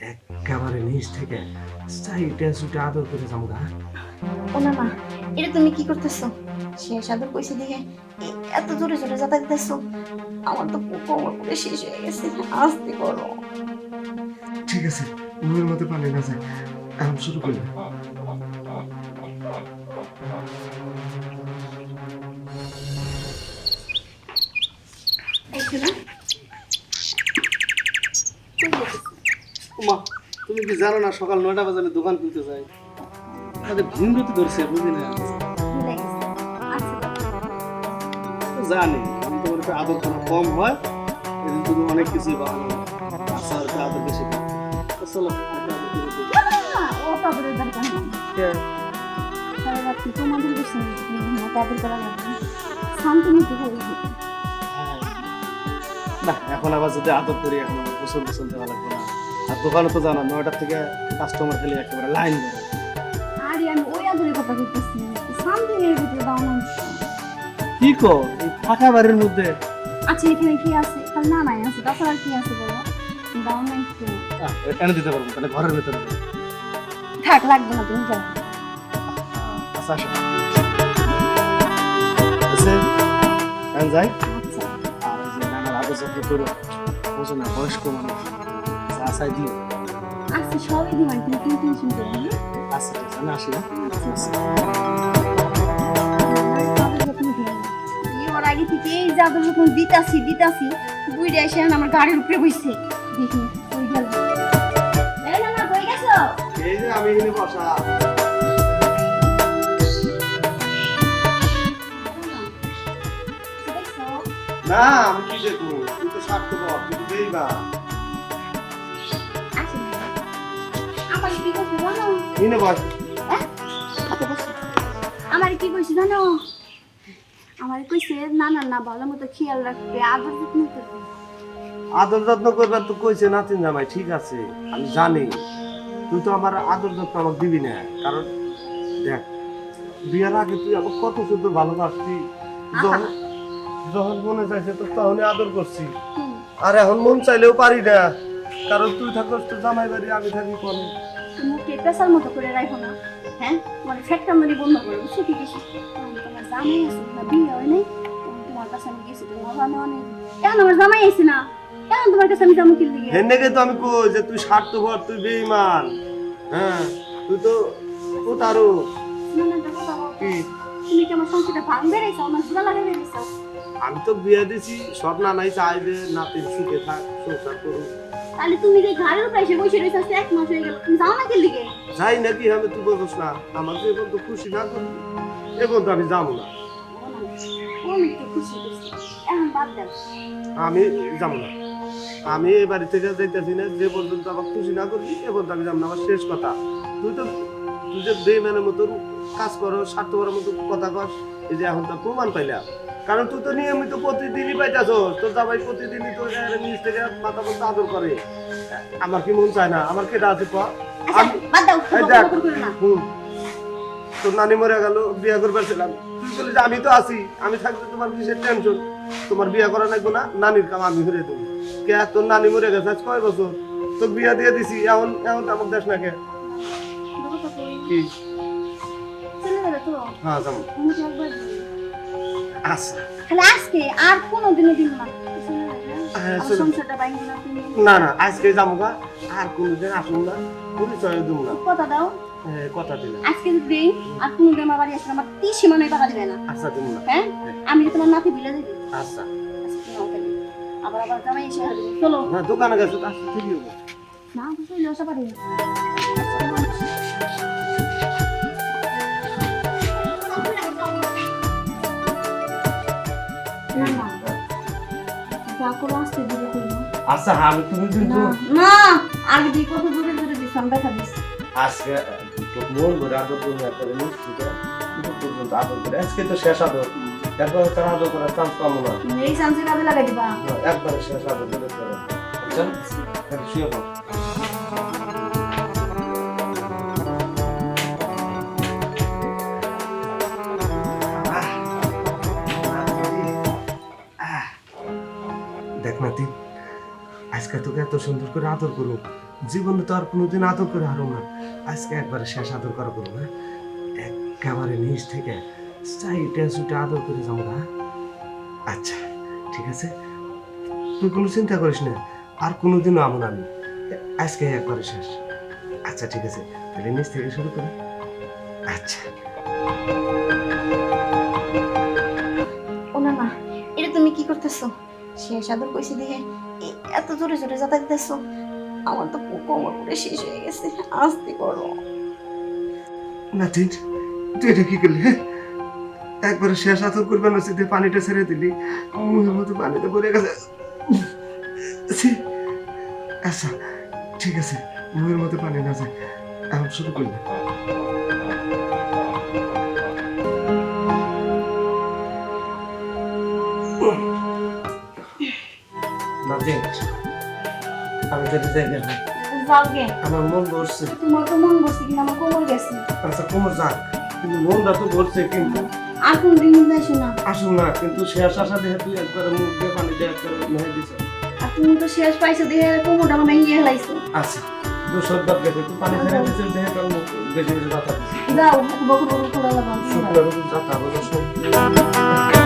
একেবারে নিচ থেকে সাইডে সুটে আদর করে যাবো গা। ও না না, এটা তুমি কি করতেছো? শেষ আদর কইছে দেখে এত জোরে জোরে যাতায়াত দিতেছো, আমার তো কোমর পুরো শেষ হয়ে গেছে। আস্তে করো। ঠিক আছে, মুখের মধ্যে পানি না যায়, এখন শুরু করি। মা, তুমি কি জানো না সকাল 9টা বাজে দোকান খুলতে যাই? তাদের ভিন্নতি ধরছে বুঝি না। ভুলে গেছি। আচ্ছা জানি আমি তোমার একটু আদর করা কম হয়, এদিন তুমি অনেক কিছুই বানানো আচ্ছা একটু আদর বেশি করো। তো চলো একটা আদর করে দিই। ও তাদের দরকার নেই। সারা রাত কি তোমাদের বেশি না তাদের করা লাগবে। শান্ত নিতে হবে। না এখন আবার যদি আদর করি এখন আমার গোসল গোসল দেওয়া লাগবে না। আর দোকানে তো জানো 9টা থেকে কাস্টমার খেলে একেবারে লাইন ধরে। আরে আমি ওই আদরের কথা বলতেছি, শান্ত নিয়ে ভিতরে দাও না। কি কো এই ফাঁকা বাড়ির মধ্যে? আচ্ছা এখানে কি আছে? খালি না নাই আছে, তাছাড়া কি আছে বলো? দাও না একটু। এনে দিতে পারবো তাহলে ঘরের ভেতরে দে। থাক, লাগবে না, তুমি যাও। আচ্ছা আসো আচ্ছা এখন যাই। আচ্ছা আর এই যে নানার আদর যত্ন করো, বোঝো না বয়স্ক মানুষ যা চাই দিও। আচ্ছা সবই দিবা, তুমি কি টেনশন করো না। আচ্ছা ঠিক আছে, আমি আসি না। আচ্ছা আদর যত্ন দিও। ওর আগে থেকে এই যে আদর যত্ন দিতাছি বুইড়া এসে আমার গাড়ির উপরে বসছে। দেখি কই গেল। এই না না, কই গেছো? এই যে আমি এখানে বসা। দেখছো? না আমি কি দেখবো, তুই তো স্বার্থপর, তুই তো বেইবা। আচ্ছা আমার কি করছে জানো? এই নে বস। আমার কি কইছে জানো? আমার কইছে না না না, ভালো মতো খেয়াল রাখবে, আদর যত্ন করবে। আদর যত্ন করবার তো কইছে নাতিন জামাই, ঠিক আছে আমি জানি। তুই তো আমার আদর যত্ন আমাকে দিবি না, কারণ দেখ বিয়ের আগে তুই আমাকে কত শুদ্ধ ভালোবাসতি। যখন যখন মনে চাইছে তো তখনই আদর করছি, হুম, আর এখন মন চাইলেও পারি না, কারণ তুই থাকস তো জামাই বাড়ি, আমি থাকি কোনে। মুখে পেশার মতো করে রাখো না। হ্যাঁ মানে ফ্যাক্টর মারি বন্ধ করে বুঝছো কি কিছু। তোমার জামাই আছে না, বিয়ে হয় নাই, তোমার কাছে আমি গেছি, তোমার জামাই অনেক। এখন আমার জামাই আছে না, এখন তোমার কাছে আমি যাবো কি লিগে? হেন্নেকে তো আমি কই যে তুই স্বার্থপর, তুই বেঈমান। হ্যাঁ তুই তো প্রতারক। না না দেখো বাবা, কি তুমি কি আমার সংসারটা ভাঙবে রেখেছো, আমার জোড়া লাগাই রেখেছো? আমি তো বিয়ে দিছি, সব নানাই চাই যে নাতির সুখে থাক, সংসার করুক। তাহলে তুমি যে ঘরের উপরে এসে বসে রয়েছো, আজকে 1 মাস হয়ে গেল, তুমি যাও না কি লিগে? যাই নাকি আমি, তুই বলছিস না আমার যে এখন তো খুশি না করবি, এখন তো আমি যাবো না। আমি একটু খুশি করছি, এখন বাদ দাও। আমি যাবো না, আমি এই বাড়ি থেকে যাইতেছি না, যে পর্যন্ত আমার খুশি না করবি এ পর্যন্ত আমি যাবো না। আমার শেষ কথা। তুই তো তুই যে বেইমানের মতন কাজ করো, স্বার্থপরের মতো কথা কস, এই যে এখন তো প্রমাণ পাইলাম। কারণ তুই তো নিয়মিত প্রতিদিনই পাইতাছ, তোর জামাই প্রতিদিনই তো নিজ থেকে মাথা পর্যন্ত আদর করে। আমার কি মন চায় না? আমার কেটা আছে ক? আচ্ছা বাদ দাও, এই বকর দেখ, বকর করো না। তোর নানি মরে গেল, বিয়ে করবার ছিলাম, তুই বলি যে আমি তো আছি, আমি থাকতে তোমার কিসের টেনশন? তোমার বিয়ে করা লাগবে না, নানির কাম আমি ঘুরে দেবো। কে তোর নানি মরে গেছে আজ কয় বছর, তোর বিয়ে দিয়ে দিছি, এখন এখন তো আমার দেশ না কে দেখো তো কই, কি? চলে যাবে তো? হ্যাঁ যাবো। মুখে একবার দিও। আচ্ছা খালি আজকে, আর কোনোদিনও দিন না। চলে যাবে, হ্যাঁ, আমার চলে। সংসারটা ভাঙবে না তুমি। না না আজকে যাবো গা, আর কোনোদিন আসুন না, পরিচয় দেবো না। কথা দাও, কথা দিলাম। আজকে যদি দেই, আর কোনোদিন আমার বাড়ি আসলে আমার সীমানায় বাধা দিবে না। আচ্ছা দেবো না। হ্যাঁ আমি কি তোমার নাতি বিলে দেবো? আচ্ছা আচ্ছা তুমি আমাকে দিও। আবার আবার জামাই এসে হারবে। চলো না দোকানে গেছে তো আসতে ঠিক হবো। না, তো চলে আসা পারি না। না না, যা করো আস্তে ধীরে করো। আচ্ছা আমি তুমি কিন্তু না না, আগে দিয়ে কত দূরে দূরে দিচ্ছি, ব্যথা দিচ্ছি। আজকে তো মন ভরে আদর করবো, একটা নিশ্চিত পর্যন্ত আদর করে, আজকে তো শেষ আদর, একবার তার আদর করার চান্স পাবো না। তুমি এই চান্সে কাজে লাগাই দিবা। একবারে শেষ আদর করে ফেলে। বুঝছেন? এখন শুয়ে পড়। দেখ নাতি, আজকে তোকে এত সুন্দর করে আদর করুক, জীবনে তো আর কোনোদিন আদর করে হারো না। আজকে একবারে শেষ আদর করা করবো, হ্যাঁ? একেবারে নিচ থেকে চাইটা চুটে আদর করে যাবো, হ্যাঁ? আচ্ছা ঠিক আছে, তুই কোনো চিন্তা করিস না, আর কোনোদিনও আমন আমি, আজকে একবারে শেষ। আচ্ছা ঠিক আছে, তাহলে নিচ থেকে শুরু করি। আচ্ছা ও না না, এটা তুমি কি করতেছো? শেষ আদর কইছি দেখে এত জোরে জোরে যাতায়াত দিতেছো, আমার তো কোমর পুরো শেষ হয়ে গেছে। আস্তে করো। নাতিন, তুই এটা কি করলি, হ্যাঁ? একবারে শেষ আদর করবে না, সিধে পানিটা ছেড়ে দিলি, মুখের মতো পানিতে পড়ে গেছে। ছি। আচ্ছা ঠিক আছে, মুখের মতো পানি না যায়, এখন শুরু করলি। নাতিন, আমি যেতে চাই না, যাও গে, আমার মন ধরছে। তোমার তো মন বসে কিন্তু আমার কোমর গেছে। আচ্ছা কোমর যাক, কিন্তু মনটা তো ধরছে, কিন্তু আর কোন দিন যাইছো না। আসুন না, কিন্তু শেষ আসা দেখে তুই একবারে মুখ দিয়ে পানি দিয়ে একবারে মেহে দিছ। আর তুমি তো শেষ পাইছো দেখে কোমরটা আমার ভেঙে হেলাইছো। আচ্ছা তুই সদ্য দেখে তুই পানি ছেড়ে দিছিস দেখে তোর মুখ বেশি বেশি ব্যথা দিচ্ছে। যাও বকর বকর করে লাগা। শুক্লা যাতা বলো।